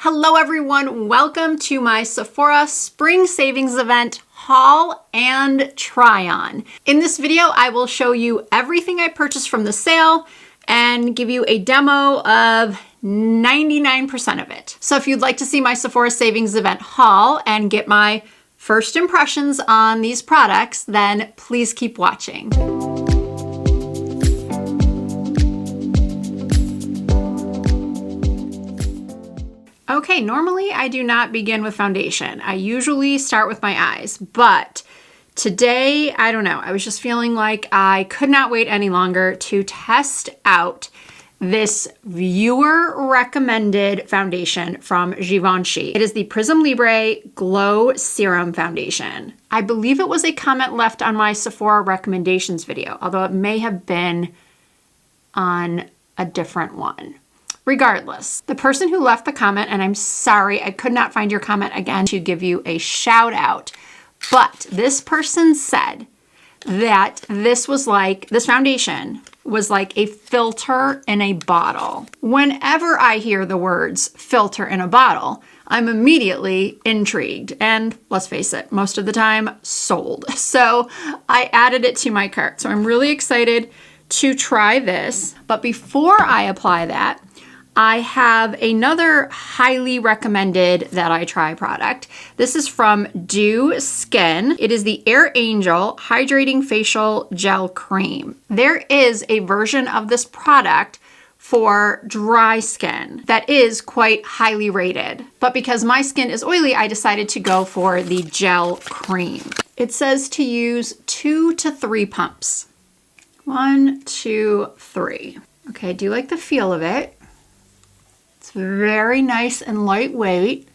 Hello everyone, welcome to my Sephora Spring Savings Event haul and try-on. In this video, I will show you everything I purchased from the sale and give you a demo of 99% of it. So if you'd like to see my Sephora Savings Event haul and get my first impressions on these products, then please keep watching. Okay, normally I do not begin with foundation. I usually start with my eyes, but today, I don't know, I was just feeling like I could not wait any longer to test out this viewer recommended foundation from Givenchy. It is the Prism Libre Glow Serum Foundation. I believe it was a comment left on my Sephora recommendations video, although it may have been on a different one. Regardless, the person who left the comment, and I'm sorry, I could not find your comment again to give you a shout out, but this person said that this foundation was like a filter in a bottle. Whenever I hear the words filter in a bottle, I'm immediately intrigued and, let's face it, most of the time sold. So I added it to my cart. So I'm really excited to try this. But before I apply that, I have another highly recommended that I try product. This is from Do Skin. It is the Air Angel Hydrating Facial Gel Cream. There is a version of this product for dry skin that is quite highly rated. But because my skin is oily, I decided to go for the gel cream. It says to use 2 to 3 pumps. 1, 2, 3. Okay, I do like the feel of it. It's very nice and lightweight.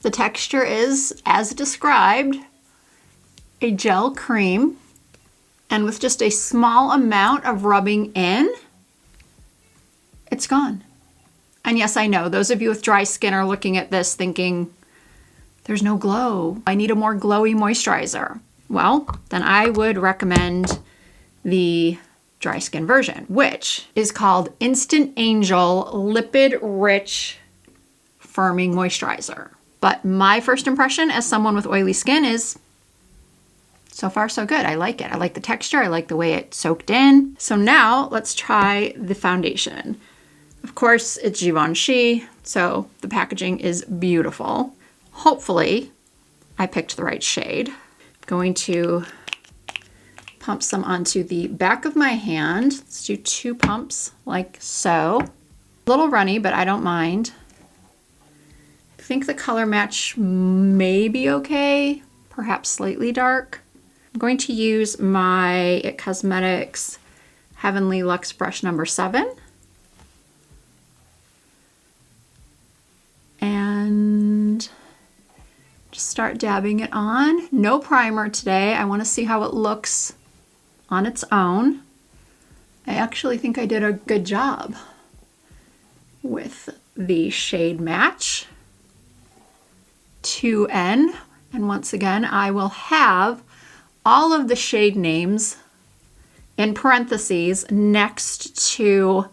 The texture is, as described, a gel cream. And with just a small amount of rubbing in, it's gone. And yes, I know, those of you with dry skin are looking at this thinking, there's no glow. I need a more glowy moisturizer. Well, then I would recommend the dry skin version, which is called Instant Angel Lipid Rich Firming Moisturizer. But my first impression as someone with oily skin is so far so good. I like it. I like the texture. I like the way it soaked in. So now let's try the foundation. Of course, it's Givenchy, so the packaging is beautiful. Hopefully, I picked the right shade. I'm going to pump some onto the back of my hand. Let's do 2 pumps like so. A little runny, but I don't mind. I think the color match may be okay, perhaps slightly dark. I'm going to use my It Cosmetics Heavenly Luxe Brush number 7. And just start dabbing it on. No primer today. I want to see how it looks on its own. I actually think I did a good job with the shade match. 2N, and once again, I will have all of the shade names in parentheses next to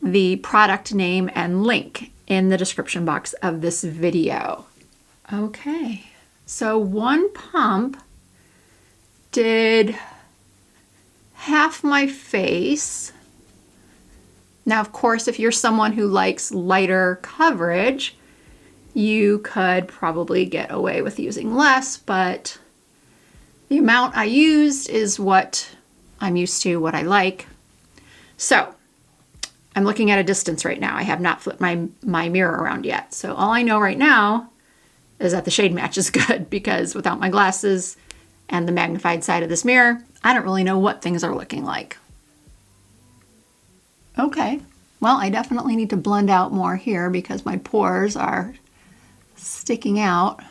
the product name and link in the description box of this video. Okay, so 1 pump did half my face. Now, of course, if you're someone who likes lighter coverage, you could probably get away with using less, but the amount I used is what I'm used to, what I like. So I'm looking at a distance right now. I have not flipped my mirror around yet. So all I know right now is that the shade match is good, because without my glasses and the magnified side of this mirror, I don't really know what things are looking like. Okay, well, I definitely need to blend out more here because my pores are sticking out.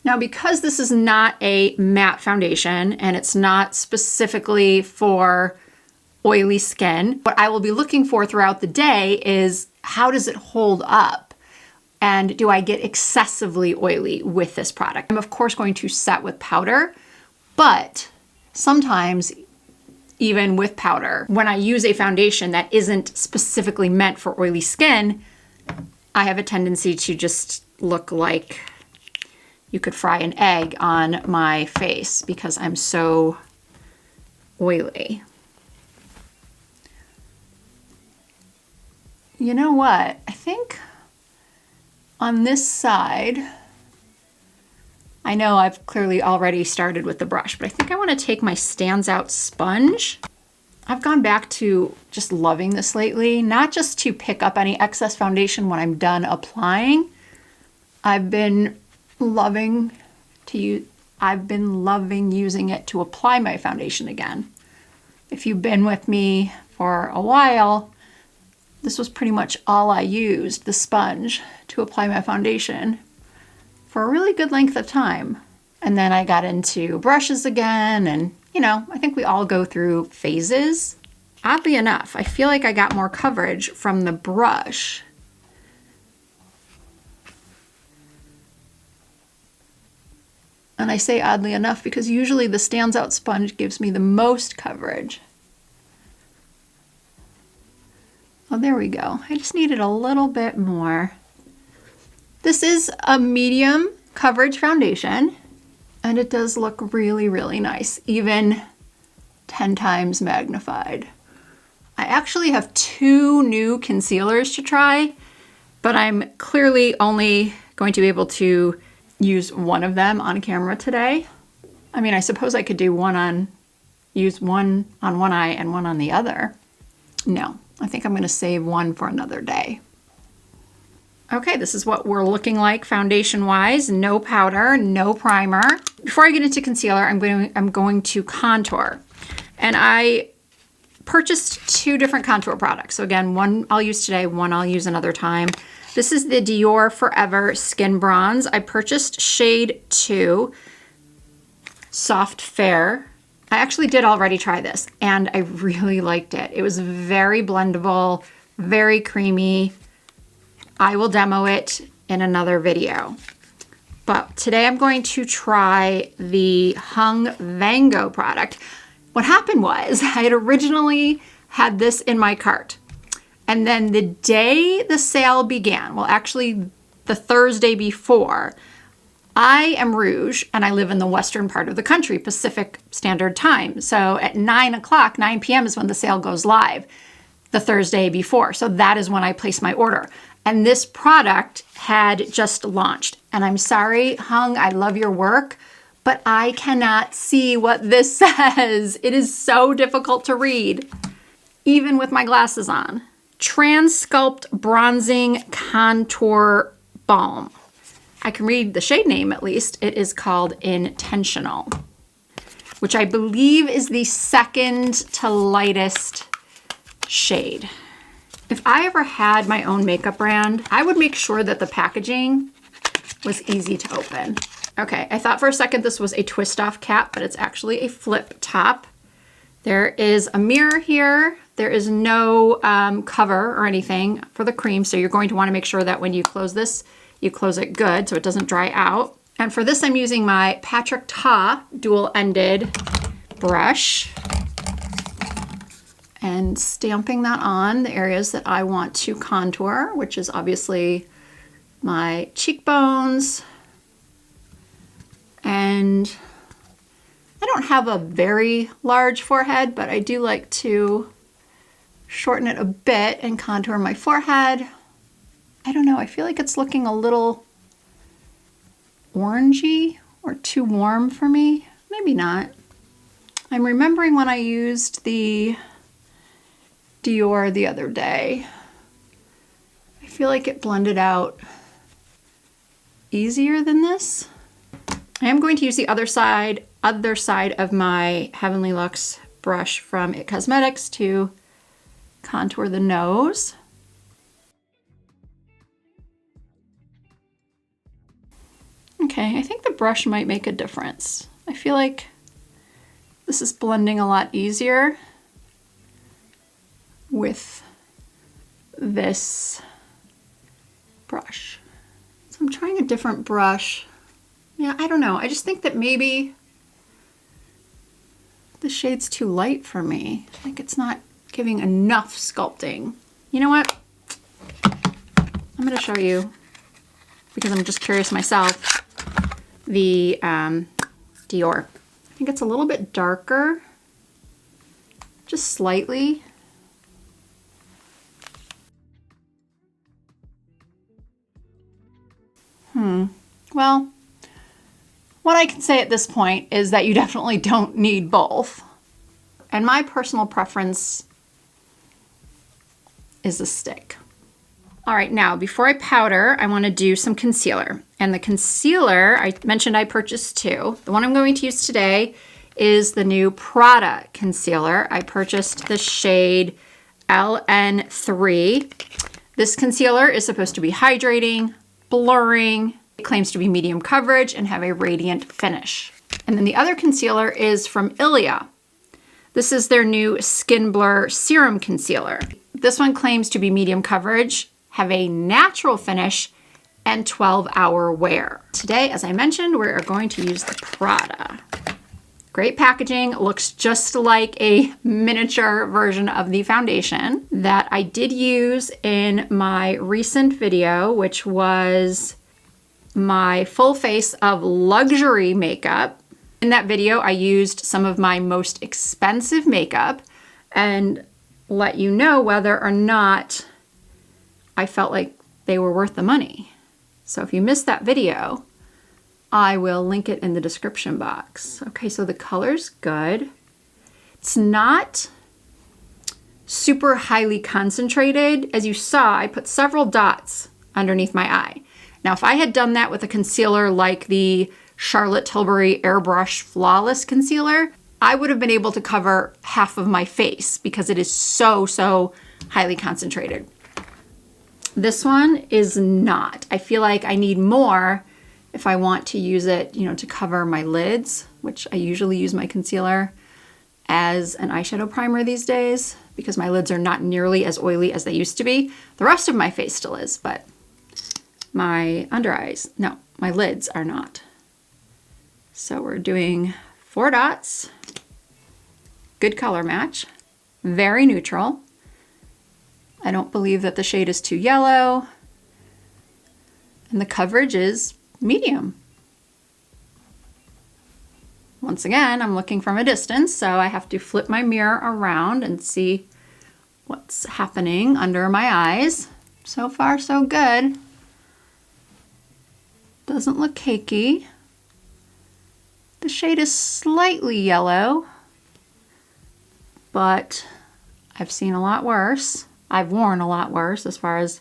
Now, because this is not a matte foundation and it's not specifically for oily skin, what I will be looking for throughout the day is how does it hold up? And do I get excessively oily with this product? I'm of course going to set with powder, but sometimes even with powder, when I use a foundation that isn't specifically meant for oily skin, I have a tendency to just look like you could fry an egg on my face because I'm so oily. You know what? I think on this side, I know I've clearly already started with the brush, but I think I want to take my Stands Out sponge. I've gone back to just loving this lately, not just to pick up any excess foundation when I'm done applying. I've been loving using it to apply my foundation again. If you've been with me for a while, this was pretty much all I used, the sponge, to apply my foundation for a really good length of time. And then I got into brushes again, and you know, I think we all go through phases. Oddly enough, I feel like I got more coverage from the brush. And I say oddly enough because usually the Stands Out sponge gives me the most coverage. Oh, there we go. I just needed a little bit more. This is a medium coverage foundation, and it does look really, really nice, even 10 times magnified. I actually have 2 new concealers to try, but I'm clearly only going to be able to use one of them on camera today. I mean, I suppose I could do use one on one eye and one on the other. No, I think I'm going to save one for another day. Okay, this is what we're looking like foundation-wise. No powder, no primer. Before I get into concealer, I'm going to contour. And I purchased 2 different contour products. So again, one I'll use today, one I'll use another time. This is the Dior Forever Skin Bronze. I purchased shade 2, Soft Fair. I actually did already try this, and I really liked it. It was very blendable, very creamy. I will demo it in another video. But today I'm going to try the Hung Vango product. What happened was I had originally had this in my cart. And then the day the sale began, well, actually the Thursday before, I am Rouge and I live in the western part of the country, Pacific Standard Time. So at 9 p.m. is when the sale goes live, the Thursday before. So that is when I placed my order. And this product had just launched. And I'm sorry, Hung, I love your work, but I cannot see what this says. It is so difficult to read, even with my glasses on. Trans-Sculpt Bronzing Contour Balm. I can read the shade name at least. It is called Intentional, which I believe is the second to lightest shade. If I ever had my own makeup brand, I would make sure that the packaging was easy to open. Okay, I thought for a second this was a twist-off cap, but it's actually a flip top. There is a mirror here. There is no cover or anything for the cream, so you're going to want to make sure that when you close this, you close it good so it doesn't dry out. And for this, I'm using my Patrick Ta dual-ended brush and stamping that on the areas that I want to contour, which is obviously my cheekbones. And I don't have a very large forehead, but I do like to shorten it a bit and contour my forehead. I don't know, I feel like it's looking a little orangey or too warm for me. Maybe not. I'm remembering when I used the Dior the other day. I feel like it blended out easier than this. I am going to use the other side of my Heavenly Luxe brush from IT Cosmetics to contour the nose. Okay, I think the brush might make a difference. I feel like this is blending a lot easier with this brush. So I'm trying a different brush. Yeah, I don't know. I just think that maybe the shade's too light for me. I think it's not giving enough sculpting. You know what? I'm I'm going to show you, because I'm just curious myself, the Dior. I think it's a little bit darker, just slightly. Well, what I can say at this point is that you definitely don't need both. And my personal preference is a stick. All right, now before I powder, I want to do some concealer. And the concealer, I mentioned I purchased two. The one I'm going to use today is the new Prada concealer. I purchased the shade LN3. This concealer is supposed to be hydrating, blurring. It claims to be medium coverage and have a radiant finish. And then the other concealer is from Ilia. This is their new Skin Blur Serum Concealer. This one claims to be medium coverage, have a natural finish, and 12-hour wear. Today, as I mentioned, we are going to use the Prada. Great packaging, looks just like a miniature version of the foundation that I did use in my recent video, which was my full face of luxury makeup. In that video, I used some of my most expensive makeup and let you know whether or not I felt like they were worth the money. So if you missed that video, I will link it in the description box. Okay, so the color's good. It's not super highly concentrated. As you saw, I put several dots underneath my eye. Now, if I had done that with a concealer like the Charlotte Tilbury Airbrush Flawless Concealer, I would have been able to cover half of my face because it is so highly concentrated. This one is not. I feel like I need more if I want to use it, you know, to cover my lids, which I usually use my concealer as an eyeshadow primer these days because my lids are not nearly as oily as they used to be. The rest of my face still is, but my under eyes, no, my lids are not. So we're doing 4 dots, good color match, very neutral. I don't believe that the shade is too yellow, and the coverage is medium. Once again, I'm looking from a distance, so I have to flip my mirror around and see what's happening under my eyes. So far, so good. Doesn't look cakey. The shade is slightly yellow, but I've seen a lot worse. I've worn a lot worse as far as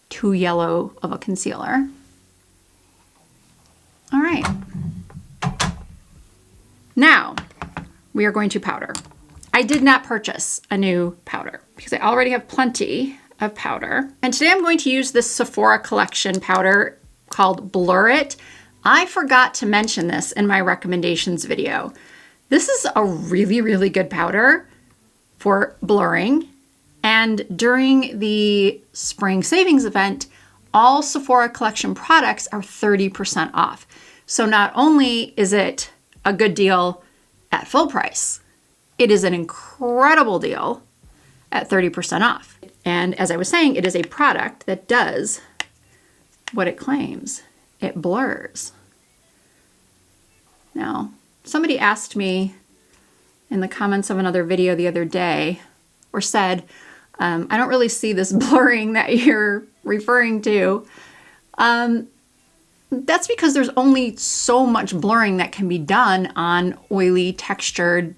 too yellow of a concealer. All right. Now we are going to powder. I did not purchase a new powder because I already have plenty of powder. And today I'm going to use this Sephora collection powder called Blur It. I forgot to mention this in my recommendations video. This is a really good powder for blurring. And during the spring savings event, all Sephora collection products are 30% off. So not only is it a good deal at full price, it is an incredible deal at 30% off. And as I was saying, it is a product that does what it claims. It blurs. Now, somebody asked me in the comments of another video the other day, or said, I don't really see this blurring that you're referring to. That's because there's only so much blurring that can be done on oily, textured,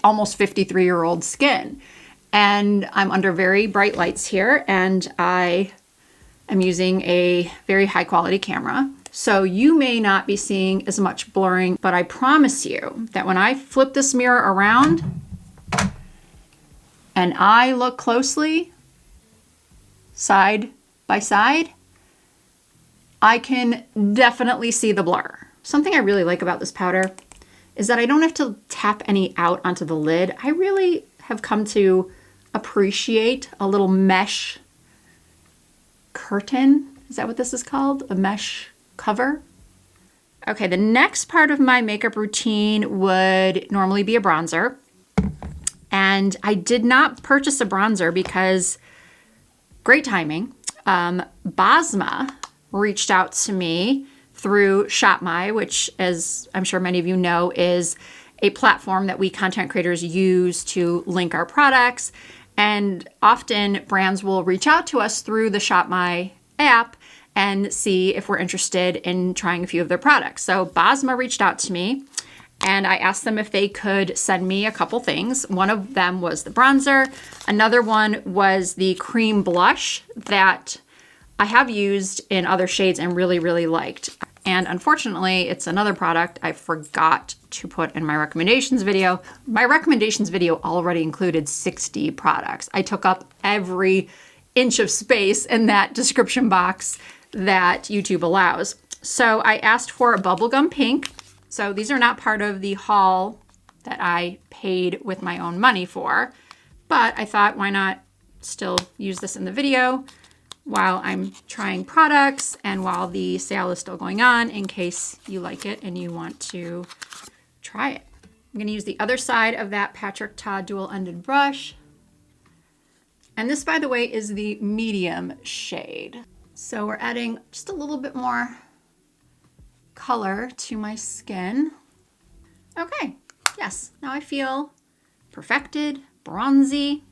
almost 53-year-old skin. And I'm under very bright lights here, and I am using a very high quality camera. So you may not be seeing as much blurring, but I promise you that when I flip this mirror around and I look closely, side by side, I can definitely see the blur. Something I really like about this powder is that I don't have to tap any out onto the lid. I really have come to appreciate a little mesh curtain. Is that what this is called? A mesh cover? Okay, the next part of my makeup routine would normally be a bronzer. And I did not purchase a bronzer because, great timing, Bosma reached out to me through Shop My, which, as I'm sure many of you know, is a platform that we content creators use to link our products. And often brands will reach out to us through the Shop My app and see if we're interested in trying a few of their products. So Bosma reached out to me and I asked them if they could send me a couple things. One of them was the bronzer. Another one was the cream blush that I have used in other shades and really, really liked. And unfortunately, it's another product I forgot to put in my recommendations video. My recommendations video already included 60 products. I took up every inch of space in that description box that YouTube allows. So I asked for a bubblegum pink. So these are not part of the haul that I paid with my own money for, but I thought, why not still use this in the video while I'm trying products and while the sale is still going on, in case you like it and you want to try it. I'm gonna use the other side of that Patrick Ta dual-ended brush. And this, by the way, is the medium shade. So we're adding just a little bit more color to my skin. Okay, yes, now I feel perfected, bronzy.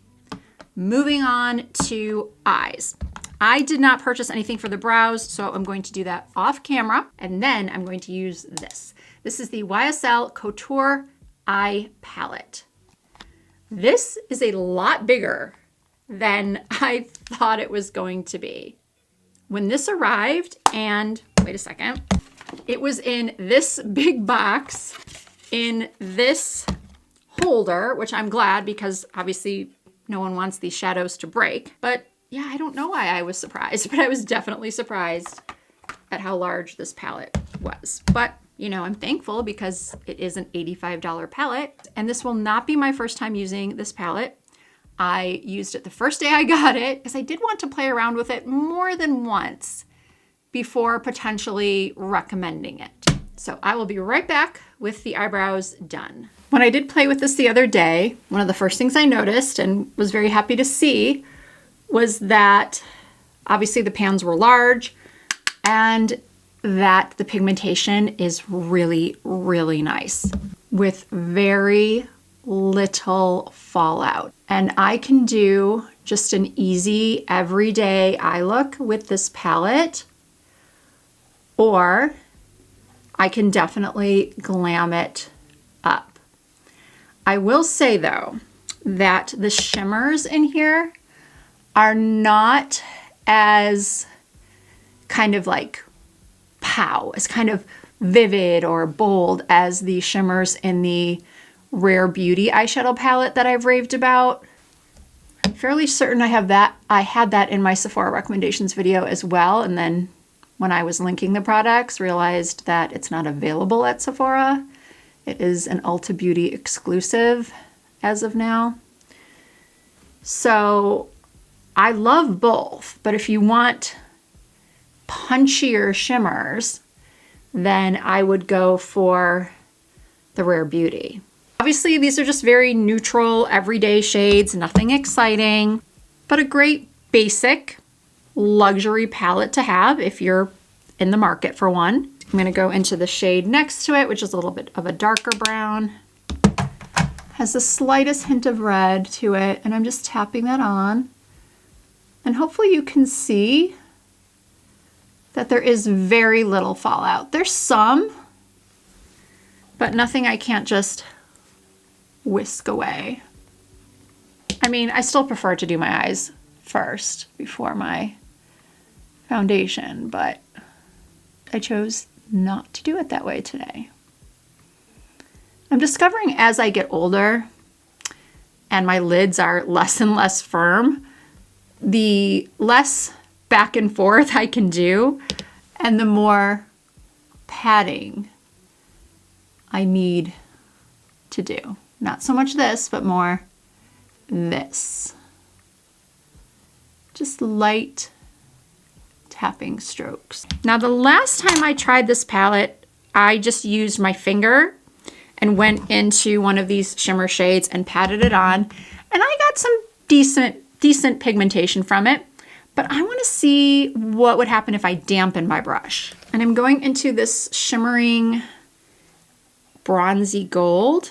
Moving on to eyes. I did not purchase anything for the brows, so I'm going to do that off camera, and then I'm going to use this. This is the YSL Couture Eye Palette. This is a lot bigger than I thought it was going to be. When this arrived, and wait a second, it was in this big box, in this holder, which I'm glad because obviously no one wants these shadows to break. But yeah, I don't know why I was surprised, but I was definitely surprised at how large this palette was. But you know, I'm thankful because it is an $85 palette, and this will not be my first time using this palette. I used it the first day I got it because I did want to play around with it more than once before potentially recommending it. So I will be right back with the eyebrows done. When I did play with this the other day, one of the first things I noticed and was very happy to see was that obviously the pans were large and that the pigmentation is really, really nice with very little fallout. And I can do just an easy everyday eye look with this palette, or I can definitely glam it up. I will say though that the shimmers in here are not as kind of like pow, as kind of vivid or bold as the shimmers in the Rare Beauty eyeshadow palette that I've raved about. I'm fairly certain I had that in my Sephora recommendations video as well, and then when I was linking the products, realized that it's not available at Sephora. It is an Ulta Beauty exclusive as of now. So I love both, but if you want punchier shimmers, then I would go for the Rare Beauty. Obviously, these are just very neutral, everyday shades, nothing exciting, but a great basic luxury palette to have if you're in the market for one. I'm going to go into the shade next to it, which is a little bit of a darker brown. Has the slightest hint of red to it, and I'm just tapping that on. And hopefully you can see that there is very little fallout. There's some, but nothing I can't just whisk away. I mean, I still prefer to do my eyes first before my foundation, but I chose not to do it that way today. I'm discovering as I get older and my lids are less and less firm, the less back and forth I can do and the more padding I need to do. Not so much this, but more this. Just light tapping strokes. Now, the last time I tried this palette, I just used my finger and went into one of these shimmer shades and patted it on, and I got some decent pigmentation from it, But I want to see what would happen if I dampen my brush. And I'm going into this shimmering bronzy gold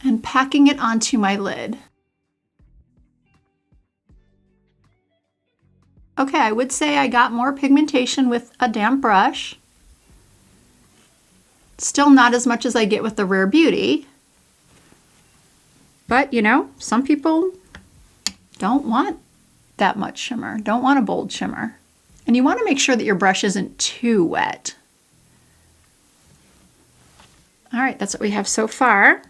and packing it onto my lid. Okay, I would say I got more pigmentation with a damp brush. Still not as much as I get with the Rare Beauty. But, you know, some people don't want that much shimmer, don't want a bold shimmer. And you want to make sure that your brush isn't too wet. All right, that's what we have so far.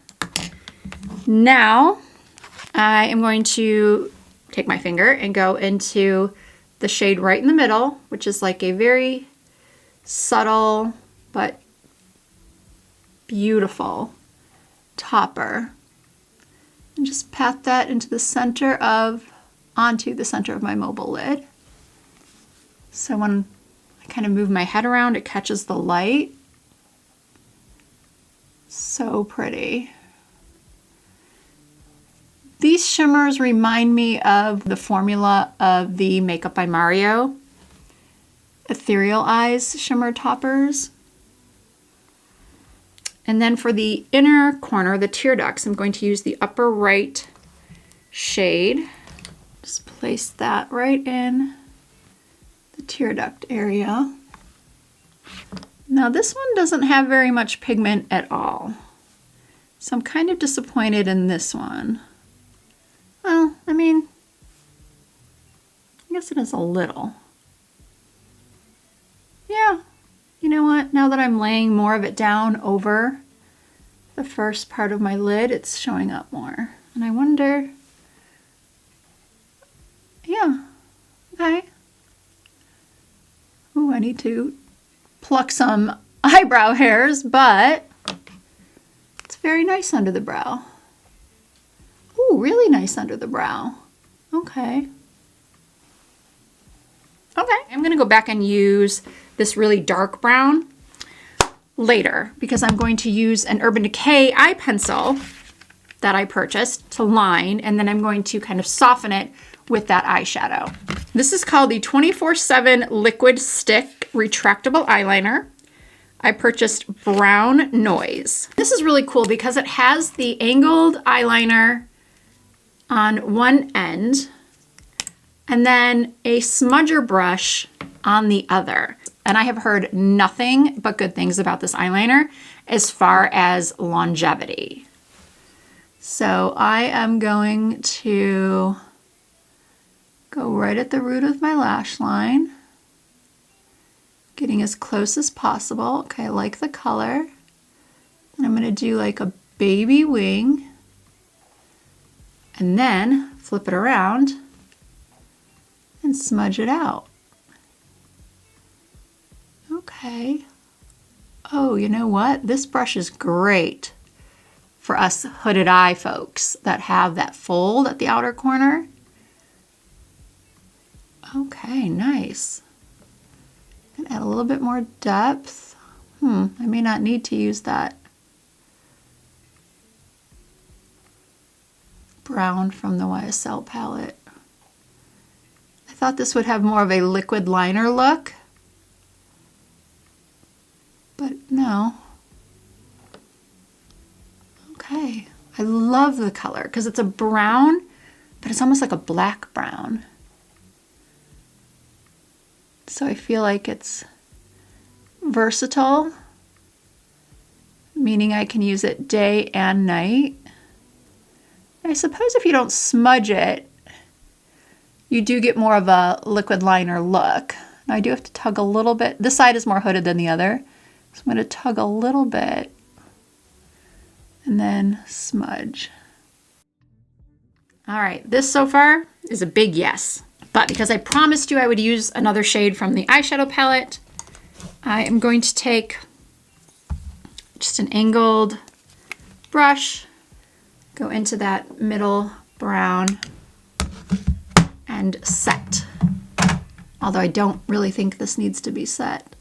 Now, I am going to take my finger and go into the shade right in the middle, which is like a very subtle but beautiful topper. And just pat that onto the center of my mobile lid. So when I kind of move my head around, it catches the light. So pretty. These shimmers remind me of the formula of the Makeup by Mario Ethereal Eyes shimmer toppers. And then for the inner corner, the tear ducts, I'm going to use the upper right shade. Just place that right in the tear duct area. Now this one doesn't have very much pigment at all. So I'm kind of disappointed in this one. Well, I mean, I guess it is a little. Yeah, you know what? Now that I'm laying more of it down over the first part of my lid, it's showing up more. And I wonder, yeah, okay. Ooh, I need to pluck some eyebrow hairs, but it's very nice under the brow. Ooh, really nice under the brow. Okay. Okay, I'm gonna go back and use this really dark brown later because I'm going to use an Urban Decay eye pencil that I purchased to line, and then I'm going to kind of soften it with that eyeshadow. This is called the 24/7 Liquid Stick Retractable Eyeliner. I purchased Brown Noise. This is really cool because it has the angled eyeliner on one end and then a smudger brush on the other. And I have heard nothing but good things about this eyeliner as far as longevity. So I am going to go right at the root of my lash line, getting as close as possible. Okay, I like the color. And I'm gonna do like a baby wing and then flip it around and smudge it out. Okay. Oh, you know what? This brush is great for us hooded eye folks that have that fold at the outer corner. Okay, nice. And add a little bit more depth. I may not need to use that brown from the YSL palette. I thought this would have more of a liquid liner look, but no. Okay, I love the color because it's a brown, but it's almost like a black brown. So I feel like it's versatile, meaning I can use it day and night. I suppose if you don't smudge it, you do get more of a liquid liner look. Now I do have to tug a little bit. This side is more hooded than the other. So I'm going to tug a little bit and then smudge. All right, this so far is a big yes. But because I promised you I would use another shade from the eyeshadow palette, I am going to take just an angled brush, go into that middle brown and set. Although I don't really think this needs to be set.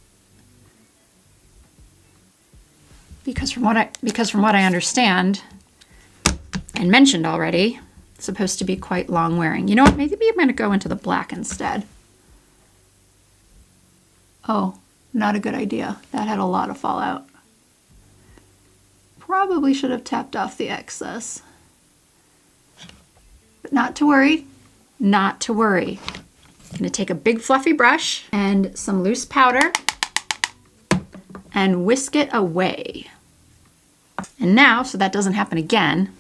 Because from what I understand and mentioned already, It's supposed to be quite long wearing. You know what? Maybe I'm going to go into the black instead. Oh, not a good idea. That had a lot of fallout. Probably should have tapped off the excess. But not to worry. Not to worry. I'm going to take a big fluffy brush and some loose powder and whisk it away. And now, so that doesn't happen again,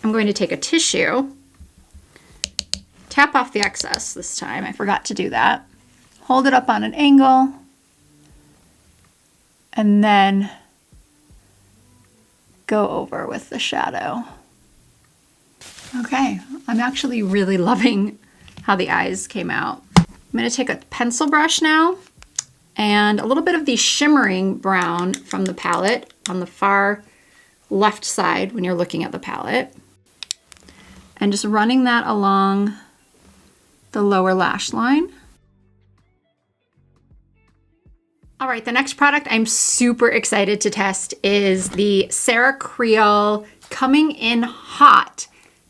I'm going to take a tissue, tap off the excess this time. I forgot to do that. Hold it up on an angle, and then go over with the shadow. Okay, I'm actually really loving how the eyes came out. I'm going to take a pencil brush now and a little bit of the shimmering brown from the palette on the far left side when you're looking at the palette, and just running that along the lower lash line. All right, the next product I'm super excited to test is the Sarah Creole Coming in Hot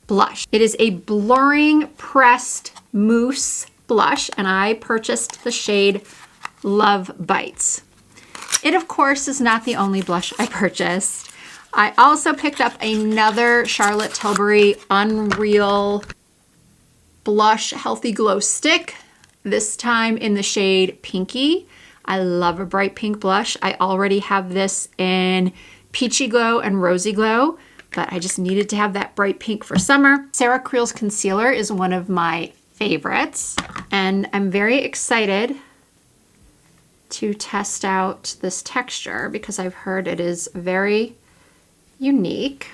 blush. It is a blurring pressed mousse blush, and I purchased the shade Love Bites. It, of course, is not the only blush I purchased. I also picked up another Charlotte Tilbury Unreal Blush Healthy Glow Stick, this time in the shade Pinky. I love a bright pink blush. I already have this in Peachy Glow and Rosy Glow, but I just needed to have that bright pink for summer. Sarah Creole's concealer is one of my favorites, and I'm very excited to test out this texture because I've heard it is very unique.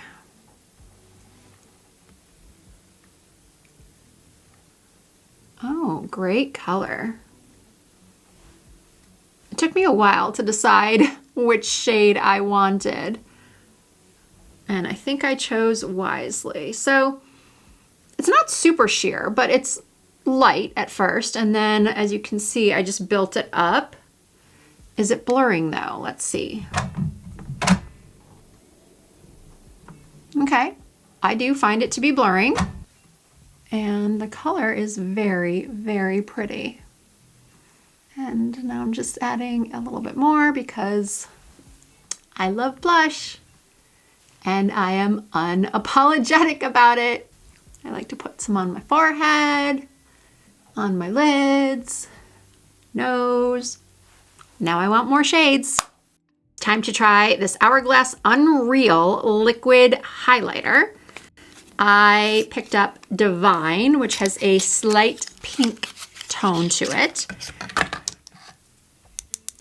Oh, great color. It took me a while to decide which shade I wanted, and I think I chose wisely. So it's not super sheer, but it's light at first, and then as you can see, I just built it up. Is it blurring though? Let's see. Okay, I do find it to be blurring, and the color is very, very pretty. And now I'm just adding a little bit more because I love blush and I am unapologetic about it. I like to put some on my forehead, on my lids, nose. Now I want more shades. Time to try this Hourglass Unreal Liquid Highlighter. I picked up Divine, which has a slight pink tone to it.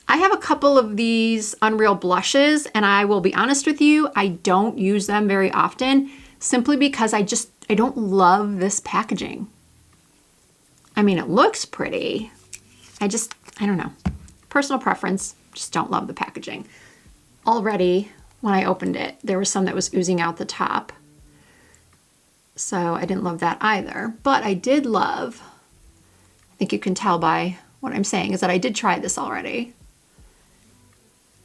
I have a couple of these Unreal blushes, and I will be honest with you, I don't use them very often simply because I don't love this packaging. I mean, it looks pretty. I don't know. Personal preference, just don't love the packaging. Already, when I opened it, there was some that was oozing out the top. So I didn't love that either. But I did love, I think you can tell by what I'm saying, is that I did try this already.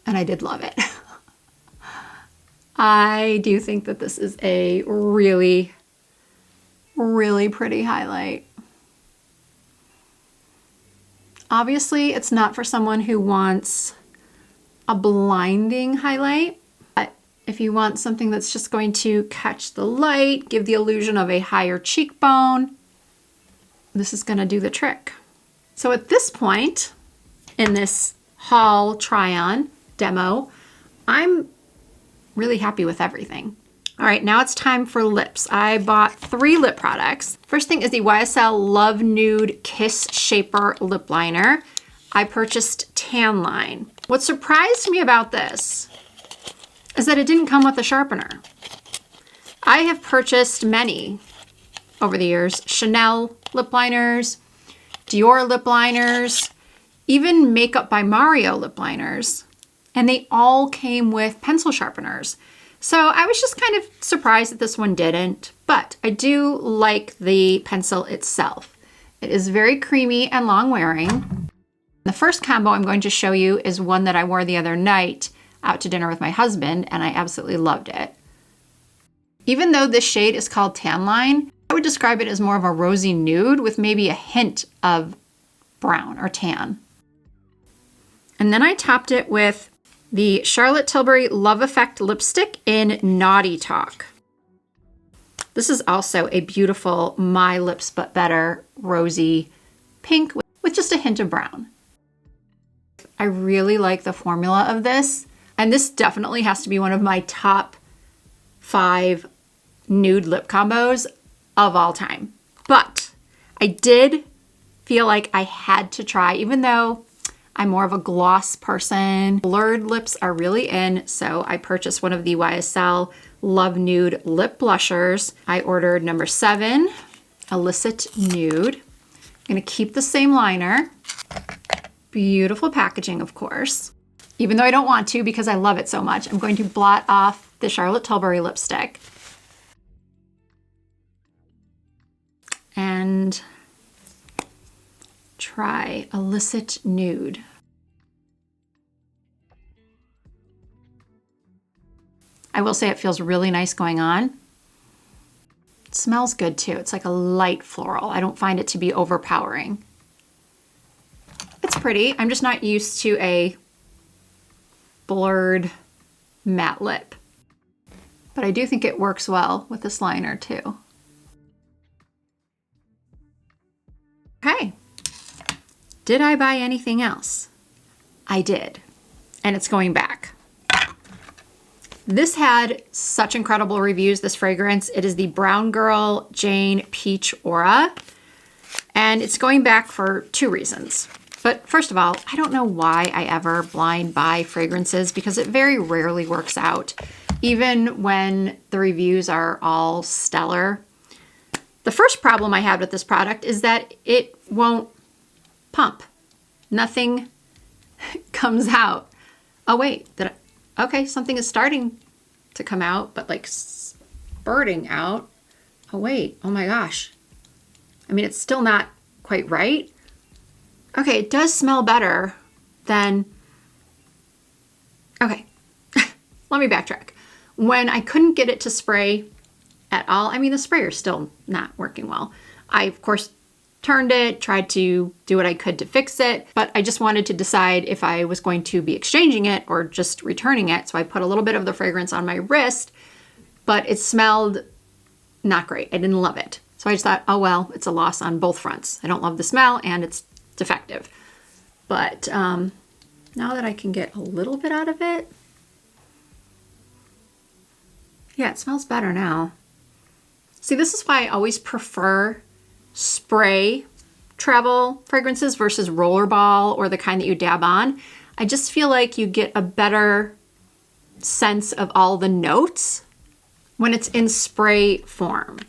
And I did love it. I do think that this is a really, really pretty highlight. Obviously, it's not for someone who wants a blinding highlight, but if you want something that's just going to catch the light, give the illusion of a higher cheekbone, this is going to do the trick. So at this point in this haul try-on demo, I'm really happy with everything. All right, now it's time for lips. I bought 3 lip products. First thing is the YSL Love Nude Kiss Shaper Lip Liner. I purchased Tan Line. What surprised me about this is that it didn't come with a sharpener. I have purchased many over the years, Chanel lip liners, Dior lip liners, even Makeup by Mario lip liners, and they all came with pencil sharpeners. So I was just kind of surprised that this one didn't, but I do like the pencil itself. It is very creamy and long wearing. The first combo I'm going to show you is one that I wore the other night out to dinner with my husband, and I absolutely loved it. Even though this shade is called Tan Line, I would describe it as more of a rosy nude with maybe a hint of brown or tan. And then I topped it with the Charlotte Tilbury Love Effect lipstick in Naughty Talk. This is also a beautiful My Lips But Better rosy pink with just a hint of brown. I really like the formula of this, and this definitely has to be one of my top 5 nude lip combos of all time. But I did feel like I had to try, even though I'm more of a gloss person. Blurred lips are really in, so I purchased one of the YSL Love Nude lip blushers. I ordered number 7, Illicit Nude. I'm gonna keep the same liner. Beautiful packaging, of course. Even though I don't want to because I love it so much, I'm going to blot off the Charlotte Tilbury lipstick. And try Illicit Nude. I will say it feels really nice going on. It smells good too. It's like a light floral. I don't find it to be overpowering. It's pretty. I'm just not used to a blurred matte lip. But I do think it works well with this liner too. Okay. Did I buy anything else? I did. And it's going back. This had such incredible reviews, this fragrance. It is the Brown Girl Jane Peach Aura. And it's going back for 2 reasons. But first of all, I don't know why I ever blind buy fragrances because it very rarely works out, even when the reviews are all stellar. The first problem I had with this product is that it won't pump. Nothing comes out. Oh wait, okay, something is starting to come out, but like spurting out. Oh wait, oh my gosh. I mean, it's still not quite right. Okay, it does smell better than, okay, let me backtrack. When I couldn't get it to spray at all, I mean, the sprayer's still not working well. I, of course, turned it, tried to do what I could to fix it, but I just wanted to decide if I was going to be exchanging it or just returning it. So I put a little bit of the fragrance on my wrist, but it smelled not great. I didn't love it. So I just thought, oh well, it's a loss on both fronts. I don't love the smell and it's defective. But now that I can get a little bit out of it, yeah, it smells better now. See, this is why I always prefer spray travel fragrances versus rollerball or the kind that you dab on. I just feel like you get a better sense of all the notes when it's in spray form.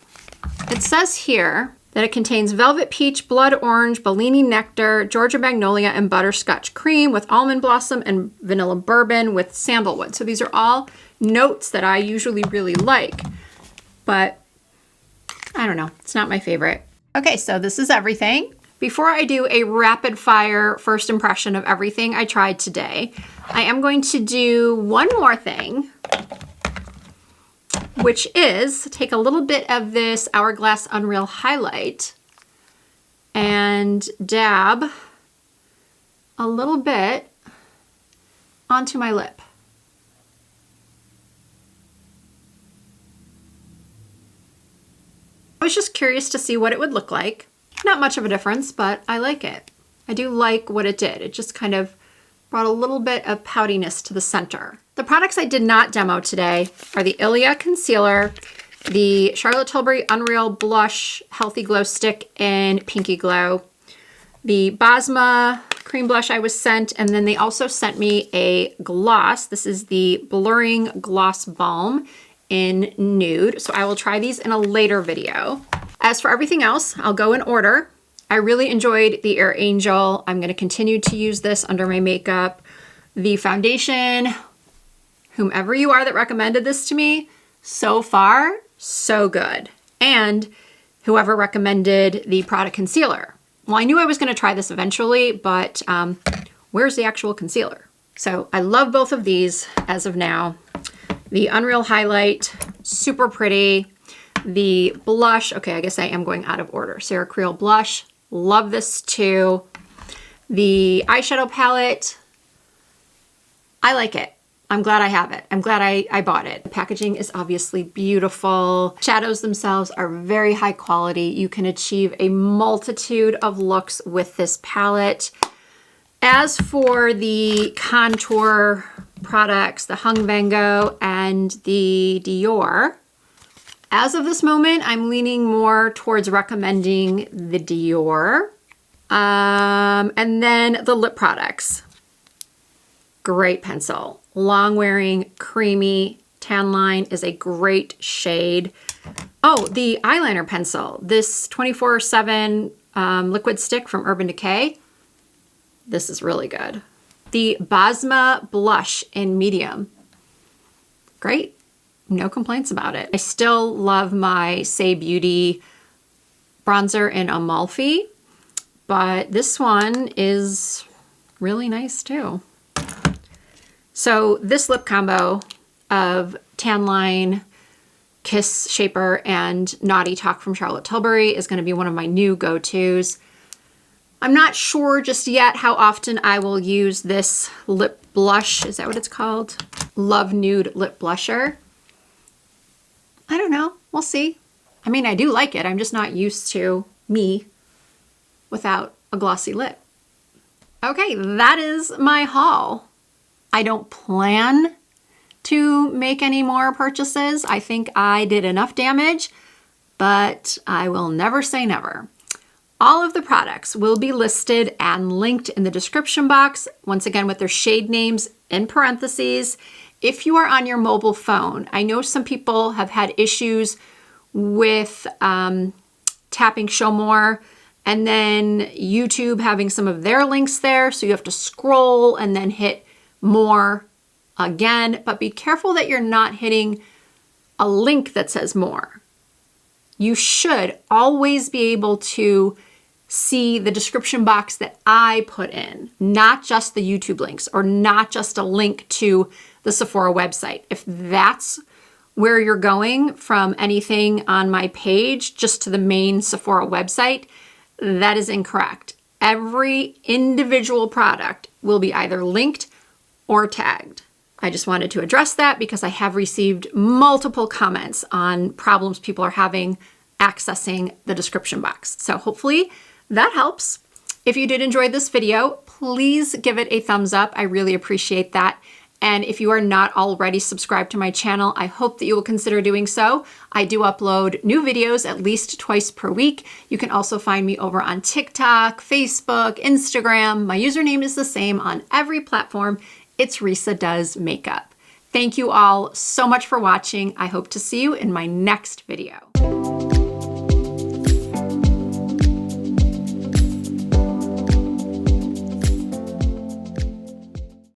It says here that it contains velvet peach, blood orange, Bellini nectar, Georgia magnolia, and butterscotch cream with almond blossom and vanilla bourbon with sandalwood. So these are all notes that I usually really like, but I don't know, it's not my favorite. Okay, so this is everything. Before I do a rapid fire first impression of everything I tried today, I am going to do one more thing, which is take a little bit of this Hourglass Unreal highlight and dab a little bit onto my lip. I was just curious to see what it would look like. Not much of a difference, but I like it. I do like what it did. It just kind of brought a little bit of poutiness to the center. The products I did not demo today are the Ilia Concealer, the Charlotte Tilbury Unreal Blush Healthy Glow Stick in Pinky Glow, the Bosma cream blush I was sent, and then they also sent me a gloss. This is the Blurring Gloss Balm in Nude. So I will try these in a later video. As for everything else, I'll go in order. I really enjoyed the Air Angel. I'm going to continue to use this under my makeup. The foundation, whomever you are that recommended this to me, so far, so good. And whoever recommended the product concealer. Well, I knew I was going to try this eventually, but where's the actual concealer? So I love both of these as of now. The Unreal Highlight, super pretty. The blush, okay, I guess I am going out of order. Sarah Creel blush, love this too. The eyeshadow palette, I like it. I'm glad I have it. I'm glad I bought it. The packaging is obviously beautiful. Shadows themselves are very high quality. You can achieve a multitude of looks with this palette. As for the contour products, the Hung Van Gogh and the Dior, as of this moment, I'm leaning more towards recommending the Dior. And then the lip products. Great pencil. Long wearing, creamy tan line is a great shade. Oh, the eyeliner pencil. This 24/7 liquid stick from Urban Decay. This is really good. The Basma blush in medium. Great. No complaints about it. I still love my Say Beauty bronzer in Amalfi, but this one is really nice too. So this lip combo of Tan Line, Kiss Shaper, and Naughty Talk from Charlotte Tilbury is going to be one of my new go-tos. I'm not sure just yet how often I will use this lip blush. Is that what it's called? Love Nude Lip Blusher. I don't know. We'll see. I mean, I do like it. I'm just not used to me without a glossy lip. Okay, that is my haul. I don't plan to make any more purchases. I think I did enough damage, but I will never say never. All of the products will be listed and linked in the description box, once again with their shade names in parentheses. If you are on your mobile phone, I know some people have had issues with tapping Show More and then YouTube having some of their links there, so you have to scroll and then hit More again, but be careful that you're not hitting a link that says more. You should always be able to see the description box that I put in, not just the YouTube links or not just a link to the Sephora website. If that's where you're going from anything on my page just to the main Sephora website, that is incorrect. Every individual product will be either linked or tagged. I just wanted to address that because I have received multiple comments on problems people are having accessing the description box. So hopefully that helps. If you did enjoy this video, please give it a thumbs up. I really appreciate that. And if you are not already subscribed to my channel, I hope that you will consider doing so. I do upload new videos at least twice per week. You can also find me over on TikTok, Facebook, Instagram. My username is the same on every platform. It's Risa Does Makeup. Thank you all so much for watching. I hope to see you in my next video.